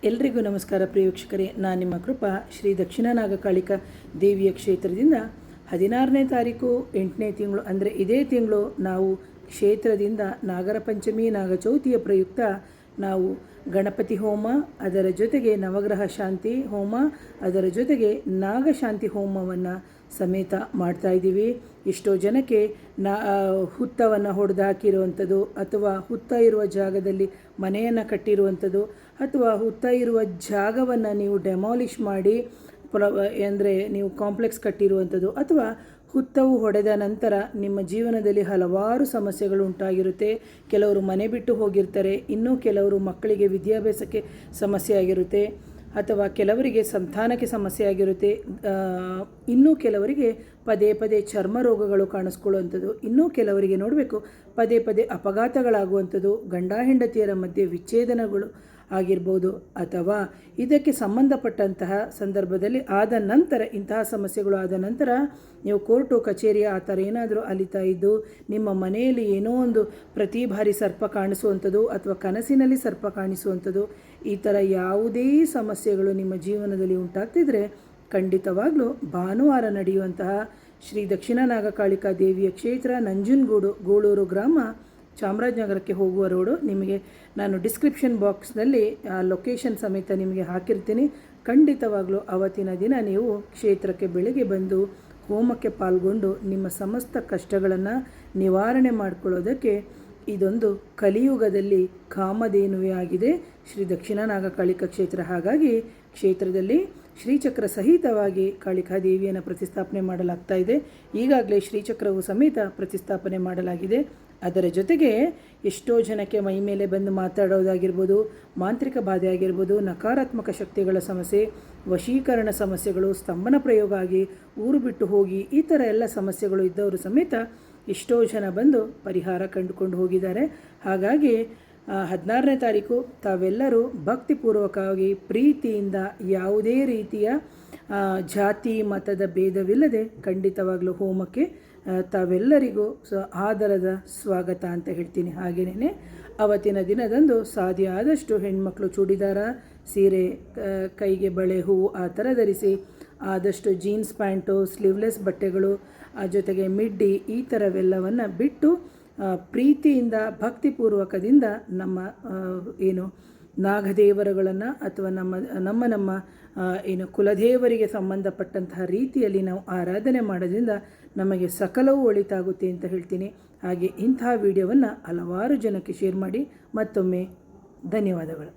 ಎಲ್ರಿಗೂ ನಮಸ್ಕಾರ ಪ್ರಿಯ ವೀಕ್ಷಕರೇ, ನಾನು ನಿಮ್ಮ ಕೃಪಾ ಶ್ರೀ ದಕ್ಷಿಣ ನಾಗಕಾಳಿಕ ದೇವಿಯ ಕ್ಷೇತ್ರದಿಂದ 16ನೇ ತಾರೀಕು 8ನೇ ತಿಂಗಳು ಅಂದರೆ ಇದೇ ತಿಂಗಳು ನಾವು ಕ್ಷೇತ್ರದಿಂದ ನಾಗರ ಪಂಚಮಿ ನಾಗಚೌತಿಯ ಪ್ರಯುಕ್ತ ನಾವು ಗಣಪತಿ ಹೋಮ, ಅದರ ಜೊತೆಗೆ ನವಗ್ರಹ ಶಾಂತಿ ಹೋಮ, ಅದರ ಜೊತೆಗೆ ನಾಗಶಾಂತಿ ಹೋಮವನ್ನು ಸಮೇತ ಮಾಡ್ತಾ ಇದ್ದೀವಿ. ಎಷ್ಟೋ ಜನಕ್ಕೆ ಹುತ್ತವನ್ನು ಹೊಡೆದು ಹಾಕಿರುವಂಥದ್ದು, ಅಥವಾ ಹುತ್ತ ಇರುವ ಜಾಗದಲ್ಲಿ ಮನೆಯನ್ನು ಕಟ್ಟಿರುವಂಥದ್ದು, ಅಥವಾ ಹುತ್ತ ಇರುವ ಜಾಗವನ್ನು ನೀವು ಡೆಮಾಲಿಷ್ ಮಾಡಿ ಅಂದರೆ ನೀವು ಕಾಂಪ್ಲೆಕ್ಸ್ ಕಟ್ಟಿರುವಂಥದ್ದು, ಅಥವಾ ಹುತ್ತವು ಹೊಡೆದ ನಂತರ ನಿಮ್ಮ ಜೀವನದಲ್ಲಿ ಹಲವಾರು ಸಮಸ್ಯೆಗಳು ಉಂಟಾಗಿರುತ್ತೆ. ಕೆಲವರು ಮನೆ ಬಿಟ್ಟು ಹೋಗಿರ್ತಾರೆ, ಇನ್ನೂ ಕೆಲವರು ಮಕ್ಕಳಿಗೆ ವಿದ್ಯಾಭ್ಯಾಸಕ್ಕೆ ಸಮಸ್ಯೆ ಆಗಿರುತ್ತೆ, ಅಥವಾ ಕೆಲವರಿಗೆ ಸಂತಾನಕ್ಕೆ ಸಮಸ್ಯೆ ಆಗಿರುತ್ತೆ, ಇನ್ನೂ ಕೆಲವರಿಗೆ ಪದೇ ಪದೇ ಚರ್ಮ ರೋಗಗಳು ಕಾಣಿಸ್ಕೊಳ್ಳುವಂಥದ್ದು, ಇನ್ನೂ ಕೆಲವರಿಗೆ ನೋಡಬೇಕು ಪದೇ ಪದೇ ಅಪಘಾತಗಳಾಗುವಂಥದ್ದು, ಗಂಡ ಹೆಂಡತಿಯರ ಮಧ್ಯೆ ವಿಚ್ಛೇದನಗಳು ಆಗಿರ್ಬೋದು, ಅಥವಾ ಇದಕ್ಕೆ ಸಂಬಂಧಪಟ್ಟಂತಹ ಸಂದರ್ಭದಲ್ಲಿ ಆದ ನಂತರ ಇಂತಹ ಸಮಸ್ಯೆಗಳು ಆದ ನಂತರ ನೀವು ಕೋರ್ಟು ಕಚೇರಿ ಆ ಥರ ಏನಾದರೂ ಅಲಿತಾ ಇದ್ದು ನಿಮ್ಮ ಮನೆಯಲ್ಲಿ ಏನೋ ಒಂದು ಪ್ರತಿ ಬಾರಿ ಸರ್ಪ ಕಾಣಿಸುವಂಥದ್ದು, ಅಥವಾ ಕನಸಿನಲ್ಲಿ ಸರ್ಪ ಕಾಣಿಸುವಂಥದ್ದು, ಈ ಥರ ಯಾವುದೇ ಸಮಸ್ಯೆಗಳು ನಿಮ್ಮ ಜೀವನದಲ್ಲಿ ಉಂಟಾಗ್ತಿದ್ರೆ ಖಂಡಿತವಾಗ್ಲೂ ಭಾನುವಾರ ನಡೆಯುವಂತಹ ಶ್ರೀ ದಕ್ಷಿಣ ನಾಗಕಾಳಿಕಾ ದೇವಿಯ ಕ್ಷೇತ್ರ ನಂಜನಗೂಡು, ಗೂಳೂರು ಗ್ರಾಮ, ಚಾಮರಾಜನಗರಕ್ಕೆ ಹೋಗುವ ರೋಡು, ನಿಮಗೆ ನಾನು ಡಿಸ್ಕ್ರಿಪ್ಷನ್ ಬಾಕ್ಸ್ನಲ್ಲಿ ಲೊಕೇಶನ್ ಸಮೇತ ನಿಮಗೆ ಹಾಕಿರ್ತೀನಿ. ಖಂಡಿತವಾಗಲೂ ಅವತ್ತಿನ ದಿನ ನೀವು ಕ್ಷೇತ್ರಕ್ಕೆ ಬೆಳಗ್ಗೆ ಬಂದು ಹೋಮಕ್ಕೆ ಪಾಲ್ಗೊಂಡು ನಿಮ್ಮ ಸಮಸ್ತ ಕಷ್ಟಗಳನ್ನು ನಿವಾರಣೆ ಮಾಡಿಕೊಳ್ಳೋದಕ್ಕೆ ಇದೊಂದು ಕಲಿಯುಗದಲ್ಲಿ ಕಾಮಧೇನುವೆ ಆಗಿದೆ ಶ್ರೀ ದಕ್ಷಿಣ ನಾಗಕಾಳಿಕಾ ಕ್ಷೇತ್ರ. ಹಾಗಾಗಿ ಕ್ಷೇತ್ರದಲ್ಲಿ ಶ್ರೀಚಕ್ರ ಸಹಿತವಾಗಿ ಕಾಳಿಕಾ ದೇವಿಯನ್ನು ಪ್ರತಿಷ್ಠಾಪನೆ ಮಾಡಲಾಗ್ತಾ ಇದೆ. ಈಗಾಗಲೇ ಶ್ರೀಚಕ್ರವು ಸಮೇತ ಪ್ರತಿಷ್ಠಾಪನೆ ಮಾಡಲಾಗಿದೆ. ಅದರ ಜೊತೆಗೆ ಎಷ್ಟೋ ಜನಕ್ಕೆ ಮೈ ಮೇಲೆ ಬಂದು ಮಾತಾಡೋದಾಗಿರ್ಬೋದು, ಮಾಂತ್ರಿಕ ಬಾಧೆ ಆಗಿರ್ಬೋದು, ನಕಾರಾತ್ಮಕ ಶಕ್ತಿಗಳ ಸಮಸ್ಯೆ, ವಶೀಕರಣ ಸಮಸ್ಯೆಗಳು, ಸ್ತಂಭನ ಪ್ರಯೋಗ ಆಗಿ ಊರು ಬಿಟ್ಟು ಹೋಗಿ ಈ ಥರ ಎಲ್ಲ ಸಮಸ್ಯೆಗಳು ಇದ್ದವರು ಸಮೇತ ಎಷ್ಟೋ ಜನ ಬಂದು ಪರಿಹಾರ ಕಂಡುಕೊಂಡು ಹೋಗಿದ್ದಾರೆ. ಹಾಗಾಗಿ 16ನೇ ತಾರೀಕು ತಾವೆಲ್ಲರೂ ಭಕ್ತಿಪೂರ್ವಕವಾಗಿ ಪ್ರೀತಿಯಿಂದ ಯಾವುದೇ ರೀತಿಯ ಜಾತಿ ಮತದ ಭೇದವಿಲ್ಲದೆ ಖಂಡಿತವಾಗಲೂ ಹೋಮಕ್ಕೆ ತಾವೆಲ್ಲರಿಗೂ ಆದರದ ಸ್ವಾಗತ ಅಂತ ಹೇಳ್ತೀನಿ. ಹಾಗೆಯೇ ಅವತ್ತಿನ ದಿನದಂದು ಸಾಧ್ಯ ಆದಷ್ಟು ಹೆಣ್ಮಕ್ಳು ಚೂಡಿದಾರ, ಸೀರೆ, ಕೈಗೆ ಬಳೆ, ಹೂವು ಆ ಥರ ಧರಿಸಿ, ಆದಷ್ಟು ಜೀನ್ಸ್ ಪ್ಯಾಂಟು, ಸ್ಲೀವ್ಲೆಸ್ ಬಟ್ಟೆಗಳು, ಜೊತೆಗೆ ಮಿಡ್ಡಿ ಈ ಥರವೆಲ್ಲವನ್ನು ಬಿಟ್ಟು ಪ್ರೀತಿಯಿಂದ ಭಕ್ತಿಪೂರ್ವಕದಿಂದ ನಮ್ಮ ಏನು ನಾಗದೇವರುಗಳನ್ನು ಅಥವಾ ನಮ್ಮ ಏನು ಕುಲದೇವರಿಗೆ ಸಂಬಂಧಪಟ್ಟಂತಹ ರೀತಿಯಲ್ಲಿ ನಾವು ಆರಾಧನೆ ಮಾಡೋದ್ರಿಂದ ನಮಗೆ ಸಕಲವೂ ಒಳಿತಾಗುತ್ತೆ ಅಂತ ಹೇಳ್ತೀನಿ. ಹಾಗೆ ಇಂತಹ ವಿಡಿಯೋವನ್ನು ಹಲವಾರು ಜನಕ್ಕೆ ಶೇರ್ ಮಾಡಿ. ಮತ್ತೊಮ್ಮೆ ಧನ್ಯವಾದಗಳು.